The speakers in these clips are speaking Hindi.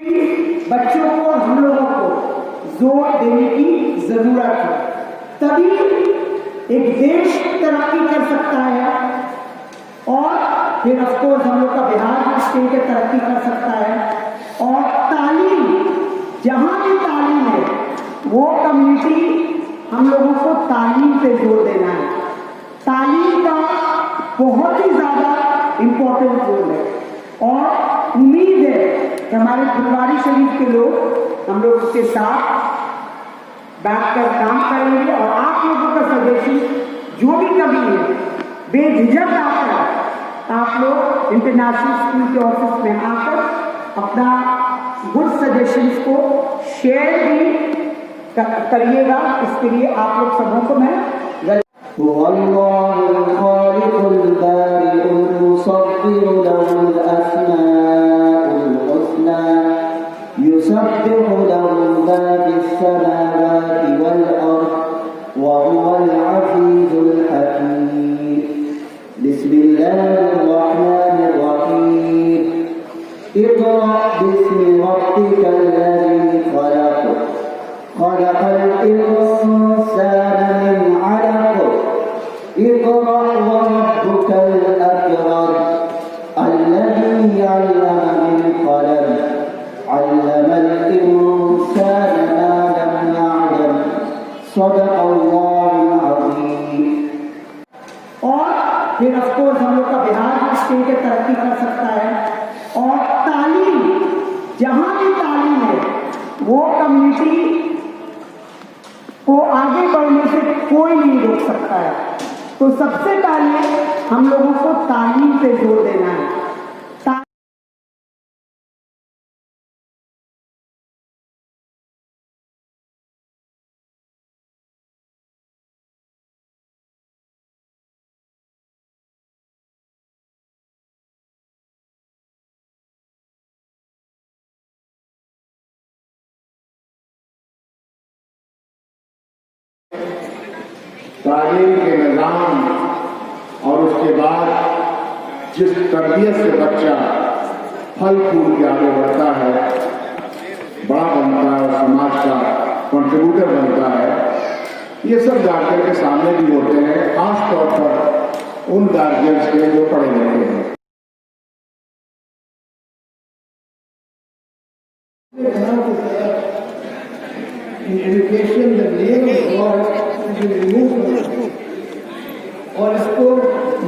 बच्चों को और हम लोगों को जोर देने की जरूरत है, तभी एक देश तरक्की कर सकता है और फिर ऑफकोर्स हम लोग का बिहार भी स्टेट तरक्की कर सकता है। और तालीम, जहां भी तालीम है वो कम्युनिटी, हम लोगों को तालीम पे जोर देना है। तालीम का बहुत ही ज्यादा इम्पोर्टेंट रोल है और उम्मीद है कि हमारे फुलवारी शरीफ के लोग हम लोग उसके साथ बैठकर काम करेंगे और आप लोगों का सजेशन जो भी कमी है बेझिझक आकर आप लोग इंटरनेशनल स्कूल के ऑफिस में आकर अपना गुड सजेशंस को शेयर भी करिएगा। इसके लिए आप लोग सबों को मैं फिर ऑफकोर्स हम लोग का बिहार भी स्टेट तरक्की कर सकता है। और तालीम, जहां भी तालीम है वो कम्युनिटी को आगे बढ़ने से कोई नहीं रोक सकता है। तो सबसे पहले हम लोगों को तालीम पे जोर देना है। तालीम के निज़ाम और उसके बाद जिस तरबियत से बच्चा फल फूल के आगे बढ़ता है, बड़ा बनता है, समाज का कंट्रीब्यूटर बनता है, ये सब गार्जियन के सामने भी होते हैं, खास तौर पर उन गार्जियंस के जो पढ़े लिखे हैं। और इसको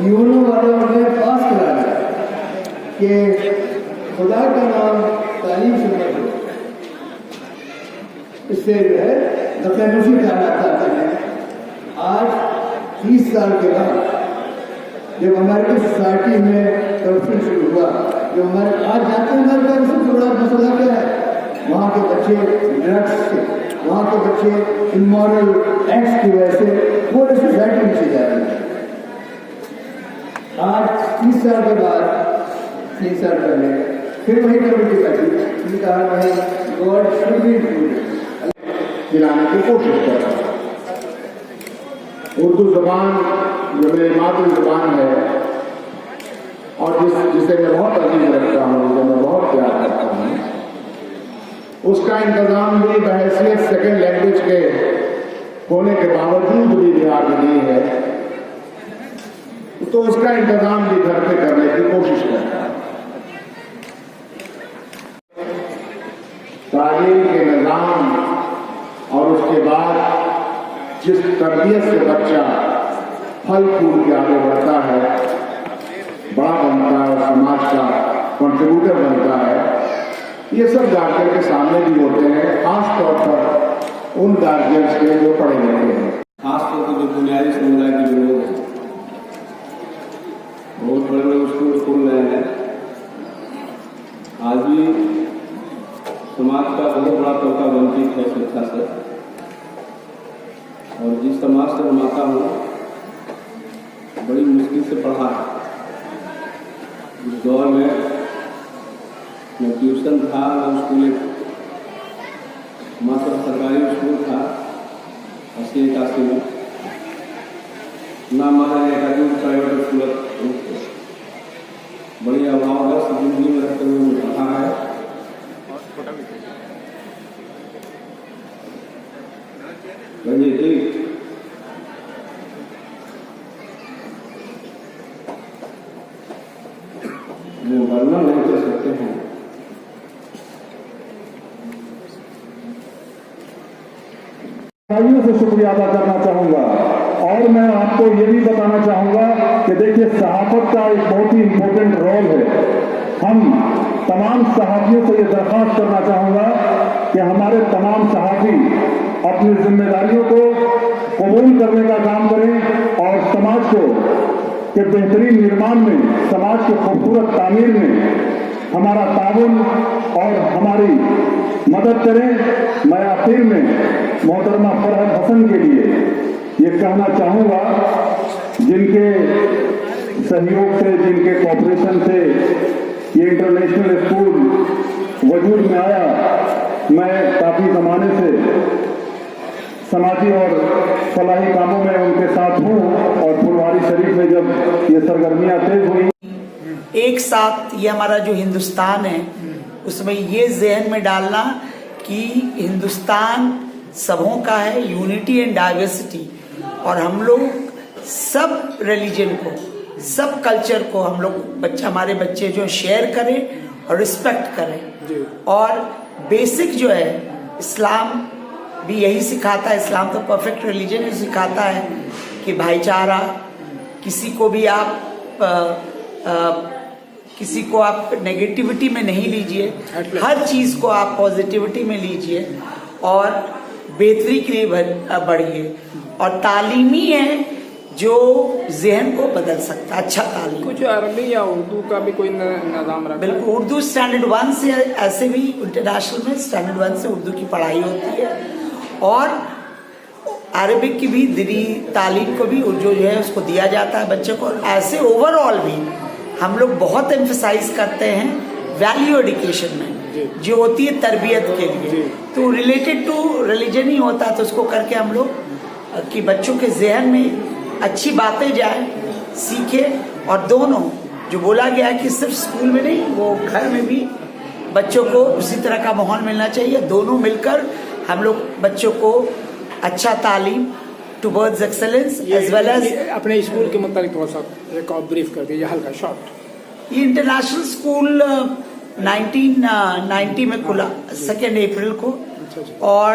यूनो वालों ने पास करा दिया कि खुदा का नाम तालीम से पढ़ो। इससे जो है दफेनुसी जाना चाहते हैं। आज 30 साल के बाद जब हमारी सोसाइटी में करप्शन शुरू हुआ, जब हमारे आज जाते हैं हमारे घर सबसे बड़ा मसला क्या है, वहाँ के बच्चे ड्रग्स से, वहाँ के बच्चे इमोरल एक्ट्स की वजह से पूरी सोसाइटी नीचे जा रही है। आज 30 साल के बाद 3 साल पहले फिर वही कमेटी बैठी, कहा भाई गॉड शुड बी दिलाने की कोशिश कर रहा है। उर्दू जबान जो मेरी मातृ जबान है और जिसे मैं बहुत अजीज रखता हूँ, जिसे मैं बहुत प्यार करता हूँ, उसका इंतजाम भी बहैसियत सेकेंड लैंग्वेज के होने के बावजूद भी बिहार में नहीं है, तो उसका इंतजाम भी घर पे करने की कोशिश करता है। तालीम के निज़ाम और उसके बाद जिस तरबियत से बच्चा फल फूल के आगे बढ़ता है, बड़ा बनता है, समाज का कंट्रीब्यूटर बनता है, ये सब गार्जियन के सामने भी होते हैं, खास तौर पर उन गार्जियंस के जो पढ़े लिखे हैं। खासतौर पर जो बुनियादी समुदाय के जो लोग हैं, बहुत बड़े बड़े स्कूल खोल रहे हैं। आज भी समाज का बहुत बड़ा तबका वंचित है शिक्षा से, और जिस समाज से मैं आता हूँ बड़ी मुश्किल से पढ़ा है। उस दौर में न ट्यूशन था, न स्कूल, मात्र सरकारी स्कूल था 80-81 में, न हमारा एक प्राइवेट स्कूल। बड़ी अभावग्रस्त जिंदगी में रहते हुए पढ़ा है। दिल से शुक्रिया अदा करना चाहूँगा। और मैं आपको ये भी बताना चाहूँगा कि देखिए सहाफ़त का एक बहुत ही इम्पोर्टेंट रोल है। हम तमाम सहाफ़ियों से ये दरख्वास्त करना चाहूँगा कि हमारे तमाम सहाफ़ी अपनी जिम्मेदारियों को कबूल करने का काम करें और समाज को के बेहतरीन निर्माण में, समाज के खूबसूरत तामीर में हमारा ताउन और हमारी मदद करें। मैं आखिर में मोहतरमा फरहत हसन के लिए ये कहना चाहूँगा, जिनके सहयोग से, जिनके कोऑपरेशन से ये इंटरनेशनल स्कूल वजूद में आया। मैं काफ़ी ज़माने से समाजी और फलाही कामों में उनके साथ हूँ और फुलवारी शरीफ में जब ये सरगर्मियाँ तेज हुई, एक साथ ये हमारा जो हिंदुस्तान है उसमें ये जहन में डालना कि हिंदुस्तान सबों का है, यूनिटी एंड डाइवर्सिटी, और हम लोग सब रिलीजन को, सब कल्चर को हम लोग हमारे बच्चे जो शेयर करें और रिस्पेक्ट करें। और बेसिक जो है इस्लाम भी यही सिखाता है, इस्लाम तो परफेक्ट रिलीजन ही सिखाता है कि भाईचारा, किसी को भी किसी को आप नेगेटिविटी में नहीं लीजिए, हर चीज़ को आप पॉजिटिविटी में लीजिए और बेहतरी के लिए बढ़िए। और तालीमी है जो जहन को बदल सकता है, अच्छा तालीम। कुछ अरबी या उर्दू का भी कोई निज़ाम रखा? बिल्कुल, उर्दू स्टैंडर्ड 1 से, ऐसे भी इंटरनेशनल में स्टैंडर्ड 1 से उर्दू की पढ़ाई होती है और अरबिक की भी दीनी तालीम को भी जो है उसको दिया जाता है बच्चे को। ऐसे ओवरऑल भी हम लोग बहुत एम्फसाइज करते हैं वैल्यू एजुकेशन में, जो होती है तरबियत के लिए, तो रिलेटेड टू रिलीजन ही होता है, तो उसको करके हम लोग कि बच्चों के जहन में अच्छी बातें जाए, सीखे। और दोनों जो बोला गया है कि सिर्फ स्कूल में नहीं, वो घर में भी बच्चों को उसी तरह का माहौल मिलना चाहिए। दोनों मिलकर हम लोग बच्चों को अच्छा तालीम towards excellence as well as. अपने स्कूल के मुताबिक थोड़ा सा एक और ब्रीफ कर दीजिए, हल्का शॉर्ट। ये इंटरनेशनल स्कूल 1990 में खुला, 2 अप्रैल को, और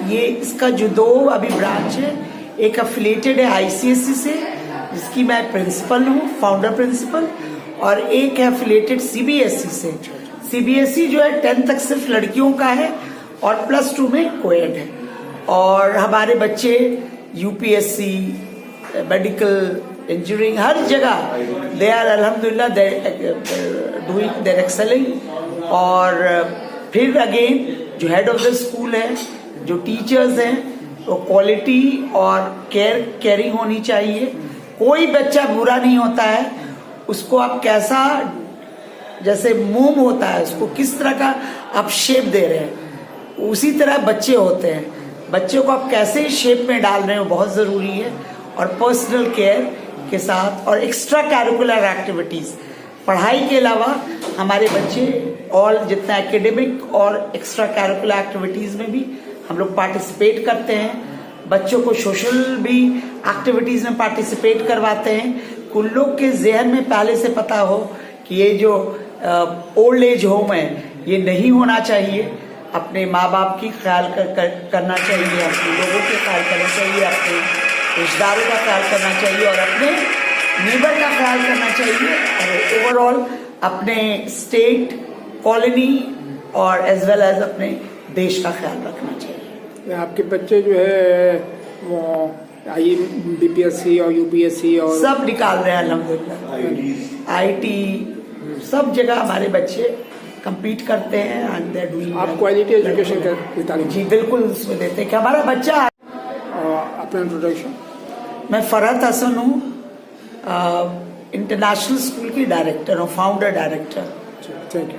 ये इसका जो 2 अभी ब्रांच है, एक एफिलिएटेड है ICSE से जिसकी मैं प्रिंसिपल हूँ, फाउंडर प्रिंसिपल, और एक है एफिलिएटेड CBSE से। CBSE जो है 10 तक सिर्फ लड़कियों का है और +2 में कोएड है। और हमारे बच्चे UPSC, मेडिकल, इंजीनियरिंग, हर जगह दे आर अल्हम्दुलिल्लाह डूइंग, देयर एक्सेलिंग। और फिर अगेन जो हेड ऑफ द स्कूल है, जो टीचर्स हैं, तो क्वालिटी और केयरिंग होनी चाहिए। कोई बच्चा बुरा नहीं होता है, उसको आप कैसा, जैसे मोम होता है, उसको किस तरह का आप शेप दे रहे हैं, उसी तरह बच्चे होते हैं। बच्चों को आप कैसे शेप में डाल रहे हो बहुत ज़रूरी है। और पर्सनल केयर के साथ और एक्स्ट्रा कैरिकुलर एक्टिविटीज़, पढ़ाई के अलावा हमारे बच्चे और जितना एकेडमिक और एक्स्ट्रा कैरिकुलर एक्टिविटीज़ में भी हम लोग पार्टिसिपेट करते हैं। बच्चों को सोशल भी एक्टिविटीज़ में पार्टिसिपेट करवाते हैं। कुल लोग के जहन में पहले से पता हो कि ये जो ओल्ड एज होम है ये नहीं होना चाहिए। अपने माँ बाप की ख्याल करना चाहिए, अपने लोगों के ख्याल करना चाहिए, अपने रिश्तेदारों का ख्याल करना चाहिए और अपने नेबर का ख्याल करना चाहिए, और ओवरऑल अपने स्टेट, कॉलोनी और एज वेल एज अपने देश का ख्याल रखना चाहिए। आपके बच्चे जो है वो BPSC और UPSC और सब निकाल रहे हैं अल्हम्दुलिल्लाह, IT सब जगह हमारे बच्चे compete करते हैं and they are doing आप क्वालिटी एजुकेशन का तालीम? जी बिल्कुल, उसमें देते हैं कि हमारा बच्चा। अपना इंट्रोडक्शन? मैं फरहत हसन हूँ, इंटरनेशनल स्कूल की डायरेक्टर हूँ, फाउंडर डायरेक्टर। Thank you.